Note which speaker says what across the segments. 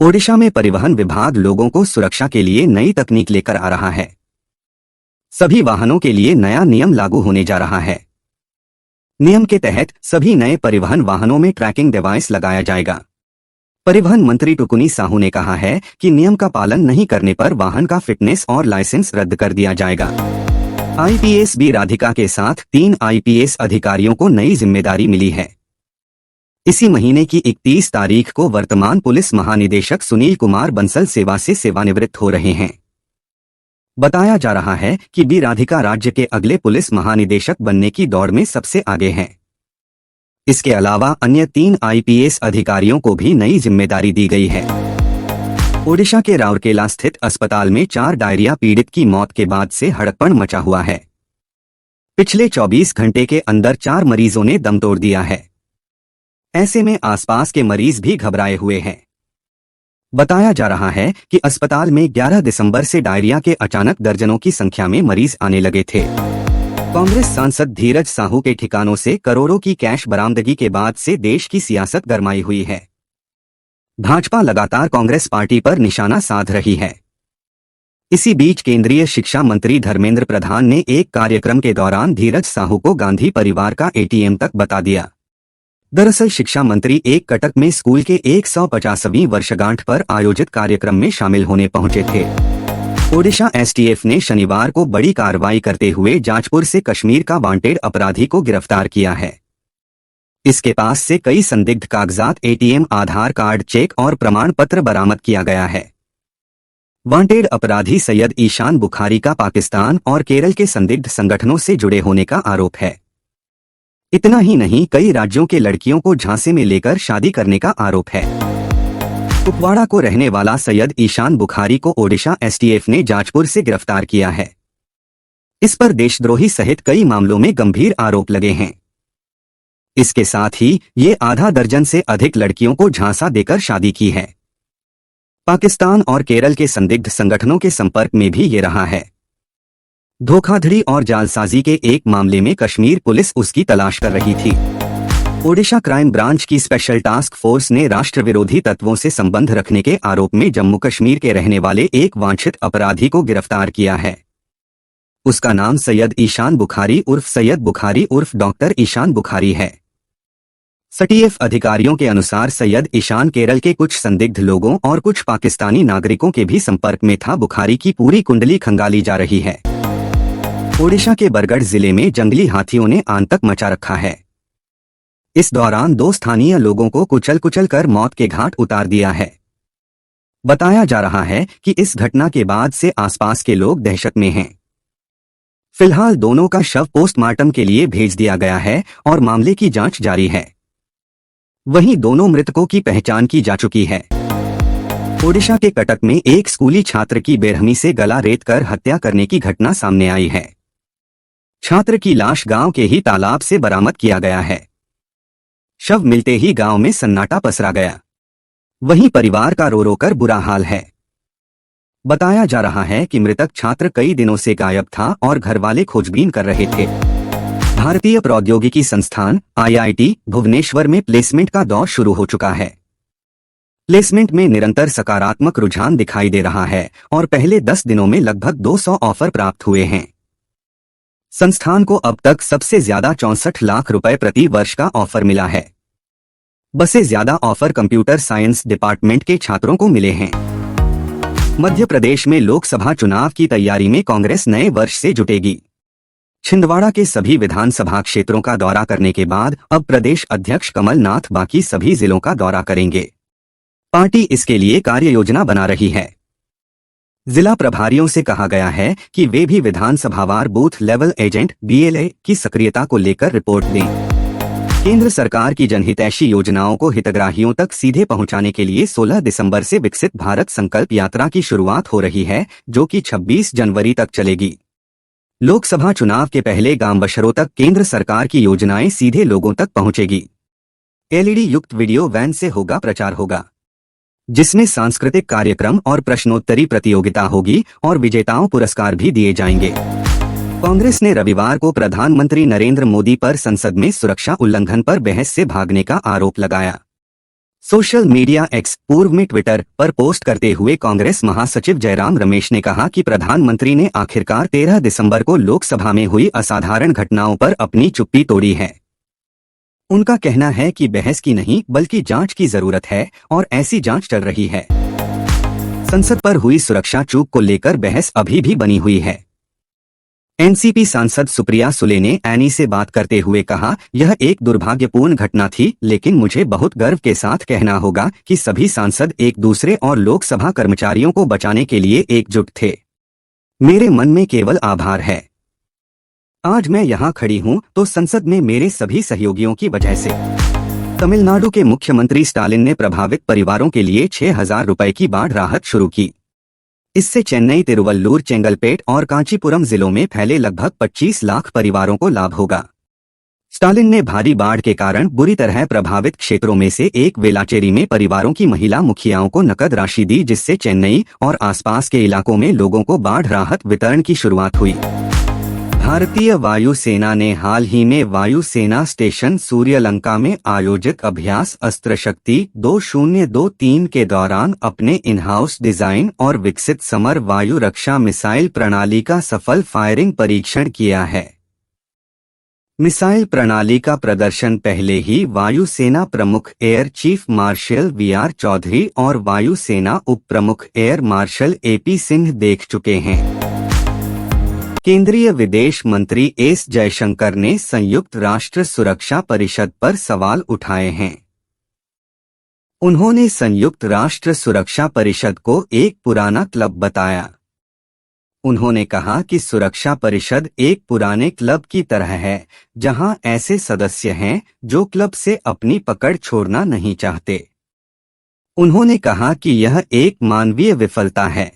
Speaker 1: ओडिशा में परिवहन विभाग लोगों को सुरक्षा के लिए नई तकनीक लेकर आ रहा है। सभी वाहनों के लिए नया नियम लागू होने जा रहा है। नियम के तहत सभी नए परिवहन वाहनों में ट्रैकिंग डिवाइस लगाया जाएगा। परिवहन मंत्री टुकुनी साहू ने कहा है कि नियम का पालन नहीं करने पर वाहन का फिटनेस और लाइसेंस रद्द कर दिया जाएगा। आईपीएस बी राधिका के साथ 3 आईपीएस अधिकारियों को नई जिम्मेदारी मिली है। इसी महीने की 31 तारीख को वर्तमान पुलिस महानिदेशक सुनील कुमार बंसल सेवा से सेवानिवृत्त हो रहे हैं। बताया जा रहा है कि बी राधिका राज्य के अगले पुलिस महानिदेशक बनने की दौड़ में सबसे आगे हैं। इसके अलावा अन्य 3 आईपीएस अधिकारियों को भी नई जिम्मेदारी दी गई है। ओडिशा के राउरकेला स्थित अस्पताल में 4 डायरिया पीड़ित की मौत के बाद से हड़कंप मचा हुआ है। पिछले 24 घंटे के अंदर 4 मरीजों ने दम तोड़ दिया है। ऐसे में आसपास के मरीज भी घबराए हुए हैं। बताया जा रहा है कि अस्पताल में 11 दिसंबर से डायरिया के अचानक दर्जनों की संख्या में मरीज आने लगे थे। कांग्रेस सांसद धीरज साहू के ठिकानों से करोड़ों की कैश बरामदगी के बाद से देश की सियासत गरमाई हुई है। भाजपा लगातार कांग्रेस पार्टी पर निशाना साध रही है। इसी बीच केंद्रीय शिक्षा मंत्री धर्मेंद्र प्रधान ने एक कार्यक्रम के दौरान धीरज साहू को गांधी परिवार का एटीएम तक बता दिया। दरअसल शिक्षा मंत्री एक कटक में स्कूल के 150वीं वर्षगांठ पर आयोजित कार्यक्रम में शामिल होने पहुंचे थे। ओडिशा एसटीएफ ने शनिवार को बड़ी कार्रवाई करते हुए जाजपुर से कश्मीर का वांटेड अपराधी को गिरफ्तार किया है। इसके पास से कई संदिग्ध कागजात, एटीएम, आधार कार्ड, चेक और प्रमाण पत्र बरामद किया गया है। वांटेड अपराधी सैयद ईशान बुखारी का पाकिस्तान और केरल के संदिग्ध संगठनों से जुड़े होने का आरोप है। इतना ही नहीं, कई राज्यों के लड़कियों को झांसे में लेकर शादी करने का आरोप है। कुपवाड़ा को रहने वाला सैयद ईशान बुखारी को ओडिशा एसटीएफ ने जाजपुर से गिरफ्तार किया है। इस पर देशद्रोही सहित कई मामलों में गंभीर आरोप लगे हैं। इसके साथ ही ये आधा दर्जन से अधिक लड़कियों को झांसा देकर शादी की है। पाकिस्तान और केरल के संदिग्ध संगठनों के संपर्क में भी ये रहा है। धोखाधड़ी और जालसाजी के एक मामले में कश्मीर पुलिस उसकी तलाश कर रही थी। ओडिशा क्राइम ब्रांच की स्पेशल टास्क फोर्स ने राष्ट्र विरोधी तत्वों से संबंध रखने के आरोप में जम्मू कश्मीर के रहने वाले एक वांछित अपराधी को गिरफ्तार किया है। उसका नाम सैयद ईशान बुखारी उर्फ सैयद बुखारी उर्फ डॉक्टर ईशान बुखारी है। एसटीएफ अधिकारियों के अनुसार सैयद ईशान केरल के कुछ संदिग्ध लोगों और कुछ पाकिस्तानी नागरिकों के भी संपर्क में था। बुखारी की पूरी कुंडली खंगाली जा रही है। ओडिशा के बरगढ़ जिले में जंगली हाथियों ने आतंक मचा रखा है। इस दौरान 2 स्थानीय लोगों को कुचल कर मौत के घाट उतार दिया है। बताया जा रहा है कि इस घटना के बाद से आसपास के लोग दहशत में हैं। फिलहाल दोनों का शव पोस्टमार्टम के लिए भेज दिया गया है और मामले की जांच जारी है। वहीं दोनों मृतकों की पहचान की जा चुकी है। ओडिशा के कटक में एक स्कूली छात्र की बेरहमी से गला रेतकर हत्या करने की घटना सामने आई है। छात्र की लाश गांव के ही तालाब से बरामद किया गया है। शव मिलते ही गांव में सन्नाटा पसरा गया। वहीं परिवार का रो रो कर बुरा हाल है। बताया जा रहा है कि मृतक छात्र कई दिनों से गायब था और घरवाले खोजबीन कर रहे थे। भारतीय प्रौद्योगिकी संस्थान आईआईटी भुवनेश्वर में प्लेसमेंट का दौर शुरू हो चुका है। प्लेसमेंट में निरंतर सकारात्मक रुझान दिखाई दे रहा है और पहले 10 दिनों में लगभग 200 ऑफर प्राप्त हुए हैं। संस्थान को अब तक सबसे ज्यादा 64 लाख रुपए प्रति वर्ष का ऑफर मिला है। सबसे ज्यादा ऑफर कंप्यूटर साइंस डिपार्टमेंट के छात्रों को मिले हैं। मध्य प्रदेश में लोकसभा चुनाव की तैयारी में कांग्रेस नए वर्ष से जुटेगी। छिंदवाड़ा के सभी विधानसभा क्षेत्रों का दौरा करने के बाद अब प्रदेश अध्यक्ष कमलनाथ बाकी सभी जिलों का दौरा करेंगे। पार्टी इसके लिए कार्य योजना बना रही है। जिला प्रभारियों से कहा गया है कि वे भी विधानसभावार बूथ लेवल एजेंट बीएलए की सक्रियता को लेकर रिपोर्ट दें। केंद्र सरकार की जनहितैषी योजनाओं को हितग्राहियों तक सीधे पहुंचाने के लिए 16 दिसंबर से विकसित भारत संकल्प यात्रा की शुरुआत हो रही है, जो कि 26 जनवरी तक चलेगी। लोकसभा चुनाव के पहले गांव बशरों तक केंद्र सरकार की योजनाएं सीधे लोगों तक पहुंचेगी। एलईडी युक्त वीडियो वैन से प्रचार होगा, जिसमें सांस्कृतिक कार्यक्रम और प्रश्नोत्तरी प्रतियोगिता होगी और विजेताओं पुरस्कार भी दिए जाएंगे। कांग्रेस ने रविवार को प्रधानमंत्री नरेंद्र मोदी पर संसद में सुरक्षा उल्लंघन पर बहस से भागने का आरोप लगाया। सोशल मीडिया एक्स पूर्व में ट्विटर पर पोस्ट करते हुए कांग्रेस महासचिव जयराम रमेश ने कहा कि प्रधानमंत्री ने आखिरकार 13 दिसंबर को लोकसभा में हुई असाधारण घटनाओं पर अपनी चुप्पी तोड़ी है। उनका कहना है कि बहस की नहीं बल्कि जांच की जरूरत है और ऐसी जांच चल रही है। संसद पर हुई सुरक्षा चूक को लेकर बहस अभी भी बनी हुई है। एनसीपी सांसद सुप्रिया सुले ने एनी से बात करते हुए कहा, यह एक दुर्भाग्यपूर्ण घटना थी, लेकिन मुझे बहुत गर्व के साथ कहना होगा कि सभी सांसद एक दूसरे और लोकसभा कर्मचारियों को बचाने के लिए एकजुट थे। मेरे मन में केवल आभार है। आज मैं यहाँ खड़ी हूँ तो संसद में मेरे सभी सहयोगियों की वजह से। तमिलनाडु के मुख्यमंत्री स्टालिन ने प्रभावित परिवारों के लिए 6,000 रुपए की बाढ़ राहत शुरू की। इससे चेन्नई, तिरुवल्लुर, चेंगलपेट और कांचीपुरम जिलों में फैले लगभग 25 लाख परिवारों को लाभ होगा। स्टालिन ने भारी बाढ़ के कारण बुरी तरह प्रभावित क्षेत्रों में से एक वेलाचेरी में परिवारों की महिला मुखियाओं को नकद राशि दी, जिससे चेन्नई और आसपास के इलाकों में लोगों को बाढ़ राहत वितरण की शुरुआत हुई। भारतीय वायुसेना ने हाल ही में वायुसेना स्टेशन सूर्यलंका में आयोजित अभ्यास अस्त्र शक्ति 2023 के दौरान अपने इन हाउस डिजाइन और विकसित समर वायु रक्षा मिसाइल प्रणाली का सफल फायरिंग परीक्षण किया है। मिसाइल प्रणाली का प्रदर्शन पहले ही वायुसेना प्रमुख air chief marshal VR Chaudhary और वायुसेना उप प्रमुख एयर मार्शल एपी सिंह देख चुके हैं। केंद्रीय विदेश मंत्री एस जयशंकर ने संयुक्त राष्ट्र सुरक्षा परिषद पर सवाल उठाए हैं। उन्होंने संयुक्त राष्ट्र सुरक्षा परिषद को एक पुराना क्लब बताया। उन्होंने कहा कि सुरक्षा परिषद एक पुराने क्लब की तरह है, जहां ऐसे सदस्य हैं जो क्लब से अपनी पकड़ छोड़ना नहीं चाहते। उन्होंने कहा कि यह एक मानवीय विफलता है।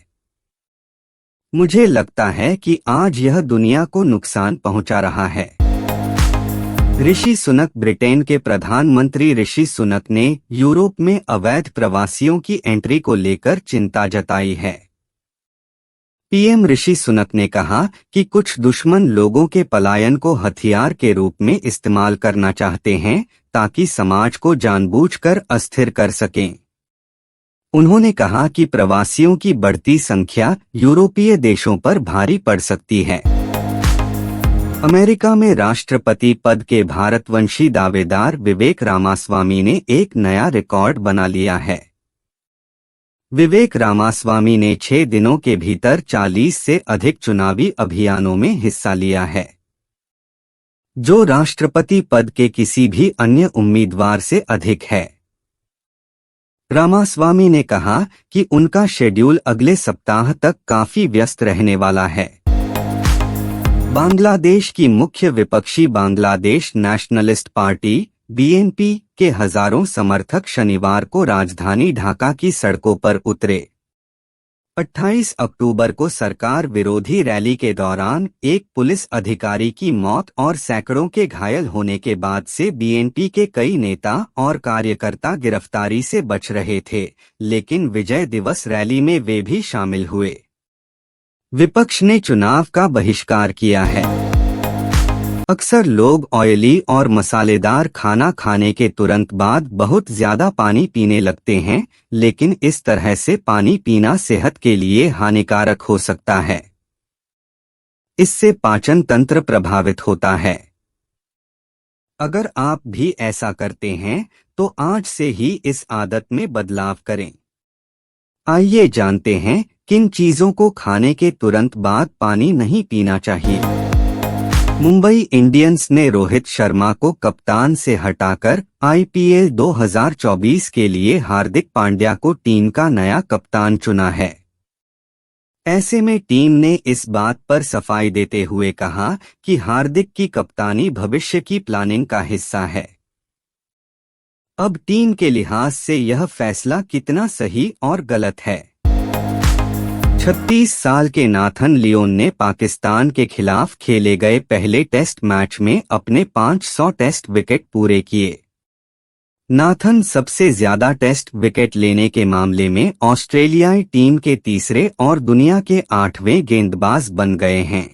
Speaker 1: मुझे लगता है कि आज यह दुनिया को नुकसान पहुंचा रहा है। ऋषि सुनक। ब्रिटेन के प्रधानमंत्री ऋषि सुनक ने यूरोप में अवैध प्रवासियों की एंट्री को लेकर चिंता जताई है। पीएम ऋषि सुनक ने कहा कि कुछ दुश्मन लोगों के पलायन को हथियार के रूप में इस्तेमाल करना चाहते हैं, ताकि समाज को जानबूझकर अस्थिर कर सकें। उन्होंने कहा कि प्रवासियों की बढ़ती संख्या यूरोपीय देशों पर भारी पड़ सकती है। अमेरिका में राष्ट्रपति पद के भारतवंशी दावेदार विवेक रामास्वामी ने एक नया रिकॉर्ड बना लिया है। विवेक रामास्वामी ने 6 दिनों के भीतर 40 से अधिक चुनावी अभियानों में हिस्सा लिया है, जो राष्ट्रपति पद के किसी भी अन्य उम्मीदवार से अधिक है। रामास्वामी ने कहा कि उनका शेड्यूल अगले सप्ताह तक काफी व्यस्त रहने वाला है। बांग्लादेश की मुख्य विपक्षी बांग्लादेश नेशनलिस्ट पार्टी बीएनपी के हजारों समर्थक शनिवार को राजधानी ढाका की सड़कों पर उतरे। 28 अक्टूबर को सरकार विरोधी रैली के दौरान एक पुलिस अधिकारी की मौत और सैकड़ों के घायल होने के बाद से बीएनपी के कई नेता और कार्यकर्ता गिरफ्तारी से बच रहे थे, लेकिन विजय दिवस रैली में वे भी शामिल हुए। विपक्ष ने चुनाव का बहिष्कार किया है। अक्सर लोग ऑयली और मसालेदार खाना खाने के तुरंत बाद बहुत ज्यादा पानी पीने लगते हैं, लेकिन इस तरह से पानी पीना सेहत के लिए हानिकारक हो सकता है। इससे पाचन तंत्र प्रभावित होता है। अगर आप भी ऐसा करते हैं तो आज से ही इस आदत में बदलाव करें। आइए जानते हैं किन चीजों को खाने के तुरंत बाद पानी नहीं पीना चाहिए। मुंबई इंडियंस ने रोहित शर्मा को कप्तान से हटाकर आईपीएल 2024 के लिए हार्दिक पांड्या को टीम का नया कप्तान चुना है। ऐसे में टीम ने इस बात पर सफाई देते हुए कहा कि हार्दिक की कप्तानी भविष्य की प्लानिंग का हिस्सा है। अब टीम के लिहाज से यह फैसला कितना सही और गलत है। 36 साल के नाथन लियोन ने पाकिस्तान के खिलाफ खेले गए पहले टेस्ट मैच में अपने 500 टेस्ट विकेट पूरे किए। नाथन सबसे ज्यादा टेस्ट विकेट लेने के मामले में ऑस्ट्रेलियाई टीम के तीसरे और दुनिया के 8वें गेंदबाज बन गए हैं।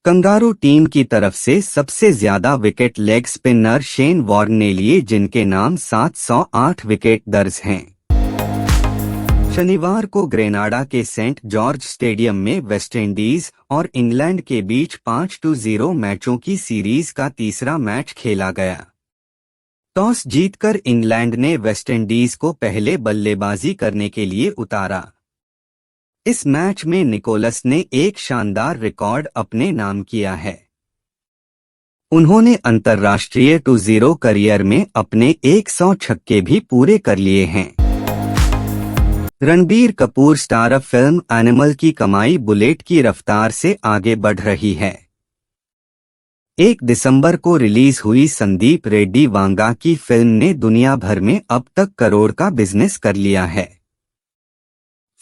Speaker 1: कंगारू टीम की तरफ से सबसे ज्यादा wicket leg spinner Shane Warne ने लिए, जिनके नाम 708 विकेट दर्ज हैं। शनिवार को ग्रेनाडा के सेंट जॉर्ज स्टेडियम में वेस्टइंडीज और इंग्लैंड के बीच 5-0 मैचों की सीरीज का तीसरा मैच खेला गया। टॉस जीतकर इंग्लैंड ने वेस्टइंडीज को पहले बल्लेबाजी करने के लिए उतारा। इस मैच में निकोलस ने एक शानदार रिकॉर्ड अपने नाम किया है। उन्होंने अंतर्राष्ट्रीय 2-0 करियर में अपने 100 छक्के भी पूरे कर लिए हैं। Ranbir Kapoor starrer film animal की कमाई बुलेट की रफ्तार से आगे बढ़ रही है। 1 दिसंबर को रिलीज हुई संदीप रेड्डी वांगा की फिल्म ने दुनिया भर में अब तक करोड़ का बिजनेस कर लिया है।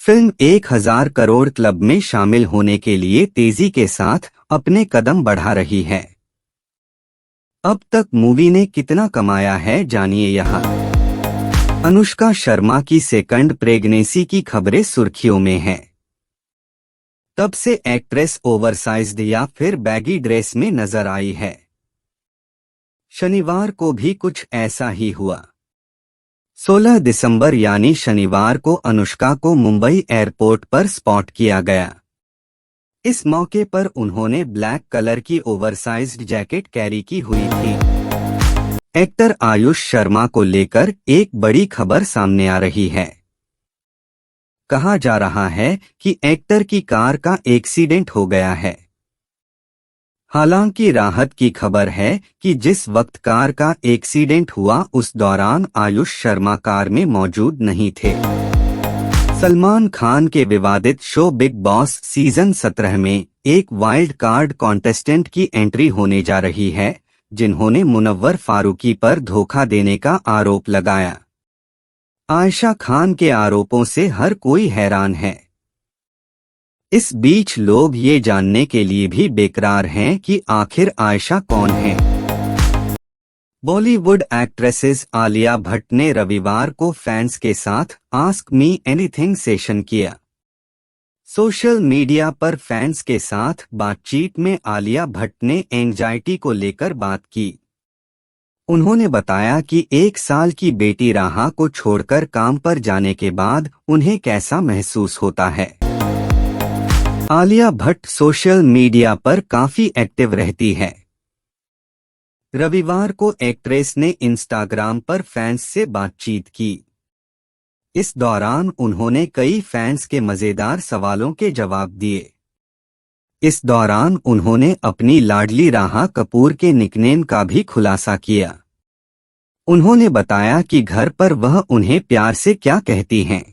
Speaker 1: फिल्म 1000 करोड़ क्लब में शामिल होने के लिए तेजी के साथ अपने कदम बढ़ा रही है। अब तक मूवी ने कितना कमाया है, जानिए यहाँ। अनुष्का शर्मा की सेकंड प्रेगनेंसी की खबरें सुर्खियों में हैं। तब से एक्ट्रेस ओवरसाइज्ड या फिर बैगी ड्रेस में नजर आई है। शनिवार को भी कुछ ऐसा ही हुआ। 16 दिसंबर यानी शनिवार को अनुष्का को मुंबई एयरपोर्ट पर स्पॉट किया गया। इस मौके पर उन्होंने ब्लैक कलर की ओवरसाइज्ड जैकेट कैरी की हुई थी। एक्टर आयुष शर्मा को लेकर एक बड़ी खबर सामने आ रही है। कहा जा रहा है कि एक्टर की कार का एक्सीडेंट हो गया है। हालांकि राहत की खबर है कि जिस वक्त कार का एक्सीडेंट हुआ उस दौरान आयुष शर्मा कार में मौजूद नहीं थे। सलमान खान के विवादित शो बिग बॉस सीजन 17 में एक वाइल्ड कार्ड कॉन्टेस्टेंट की एंट्री होने जा रही है, जिन्होंने मुनव्वर फारूकी पर धोखा देने का आरोप लगाया। आयशा खान के आरोपों से हर कोई हैरान है। इस बीच लोग ये जानने के लिए भी बेकरार हैं कि आखिर आयशा कौन है। बॉलीवुड एक्ट्रेसेस आलिया भट्ट ने रविवार को फैंस के साथ आस्क मी एनीथिंग सेशन किया। सोशल मीडिया पर फैंस के साथ बातचीत में आलिया भट्ट ने एंजाइटी को लेकर बात की। उन्होंने बताया कि 1 साल की बेटी राहा को छोड़कर काम पर जाने के बाद उन्हें कैसा महसूस होता है। आलिया भट्ट सोशल मीडिया पर काफी एक्टिव रहती है। रविवार को एक्ट्रेस ने इंस्टाग्राम पर फैंस से बातचीत की। इस दौरान उन्होंने कई फैंस के मजेदार सवालों के जवाब दिए। इस दौरान उन्होंने अपनी लाडली राहा कपूर के निकनेम का भी खुलासा किया। उन्होंने बताया कि घर पर वह उन्हें प्यार से क्या कहती हैं।